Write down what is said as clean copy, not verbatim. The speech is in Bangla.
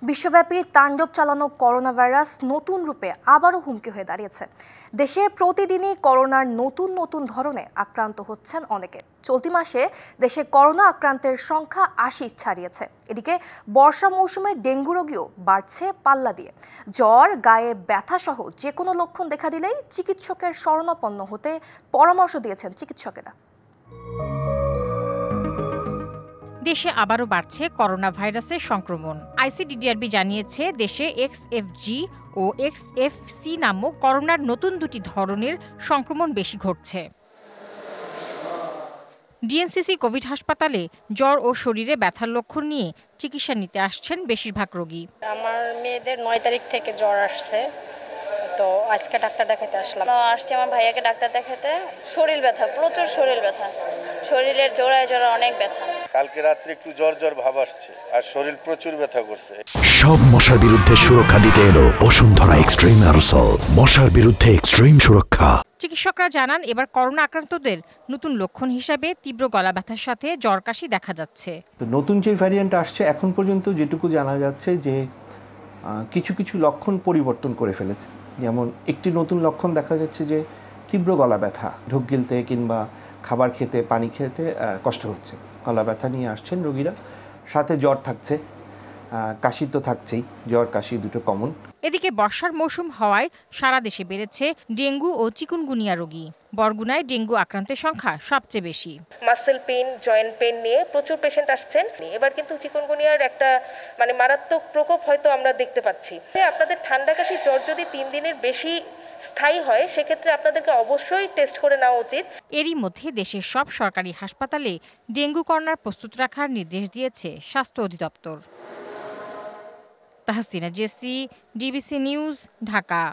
বিশ্বব্যাপী তাণ্ডব চালানো করোনা ভাইরাস নতুন রূপে আবারও হুমকি হয়ে দাঁড়িয়েছে। দেশে প্রতিদিনই করোনার নতুন নতুন ধরনে আক্রান্ত হচ্ছেন অনেকে। চলতি মাসে দেশে করোনা আক্রান্তের সংখ্যা ৮০ ছাড়িয়েছে। এদিকে বর্ষা মৌসুমে ডেঙ্গু রোগীও বাড়ছে পাল্লা দিয়ে। জ্বর, গায়ে ব্যথা সহ যে কোনো লক্ষণ দেখা দিলেই চিকিৎসকের শরণাপন্ন হতে পরামর্শ দিয়েছেন চিকিৎসকেরা। দেশে আবারও বাড়ছে করোনা ভাইরাসের সংক্রমণ। আইসিডিডিআরবি জানিয়েছে দেশে এক্সএফজি ও এক্সএফসি নামক করোনার নতুন দুটি ধরনের সংক্রমণ বেশি ঘটছে। ডিএনসিসি কোভিড হাসপাতালে জ্বর ও শরীরে ব্যথার লক্ষণ নিয়ে চিকিৎসা নিতে আসছেন বেশিরভাগ রোগী। আমার মেয়েদের ৯ তারিখ থেকে জ্বর আসছে, তো আজকে ডাক্তার দেখাতে আসলাম। আসছে আমার ভাইয়াকে ডাক্তার দেখাতে। শরীর ব্যথা, প্রচুর শরীর ব্যথা, শরীরের জোড়ায় জোড়ায় অনেক ব্যথা। কালকে রাত্রে একটু জ্বর জ্বর ভাব আসছে আর শরীর প্রচুর ব্যথা করছে। সব মশার বিরুদ্ধে সুরক্ষা দিতে এলো বসুন্ধরা এক্সট্রিম অ্যারোসল, মশার বিরুদ্ধে এক্সট্রিম সুরক্ষা। চিকিৎসকরা জানান এবার করোনা আক্রান্তদের নতুন লক্ষণ হিসাবে তীব্র গলা ব্যথার সাথে জ্বর কাশি দেখা যাচ্ছে। তো নতুন যে ভ্যারিয়েন্ট আসছে এখন পর্যন্ত যেটুকু জানা যাচ্ছে যে কিছু কিছু লক্ষণ পরিবর্তন করে ফেলেছে। যেমন একটি নতুন লক্ষণ দেখা যাচ্ছে যে তীব্র গলা ব্যথা, ঢোক গিলতে কিংবা খাবার খেতে, পানি খেতে কষ্ট হচ্ছে, গলা ব্যথা নিয়ে আসছেন রোগীরা। সাথে জ্বর থাকছে, কাশি তো থাকছেই, জ্বর কাশি দুটো কমন। এদিকে বর্ষার মৌসুম হওয়ায় সারা দেশে বেড়েছে ডেঙ্গু ও চিকুনগুনিয়া রোগী। বরগুনায় ডেঙ্গু আক্রান্তের সংখ্যা সবচেয়ে বেশি। মাসেল পেইন, জয়েন্ট পেইন নিয়ে প্রচুর পেশেন্ট আসছেন। এবার কিন্তু চিকুনগুনিয়ার একটা মারাত্মক প্রকোপ হয়তো আমরা দেখতে পাচ্ছি। আপনাদের ঠান্ডা কাশি জ্বর যদি ৩ দিনের বেশি স্থায়ী হয় সেক্ষেত্রে আপনাদেরকে অবশ্যই টেস্ট করে নেওয়া উচিত। এরই মধ্যে দেশের সব সরকারি হাসপাতালে ডেঙ্গু কর্নার প্রস্তুত রাখার নির্দেশ দিয়েছে স্বাস্থ্য অধিদপ্তর। Tahsina Jesy, DBC news, Dhaka.